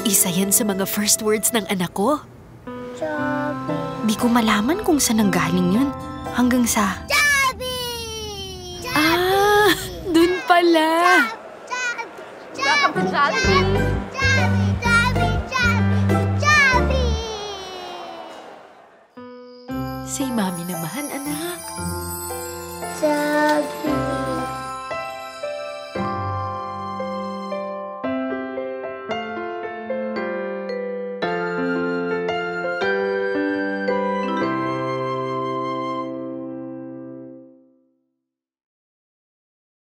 Isa yan sa mga first words ng anak ko. Chubby. Di ko malaman kung saan nanggaling yun. Hanggang sa... Chubby! Ah! Dun pala! Welcome to Jollibee! Chubby! Say mami naman, anak. Chubby!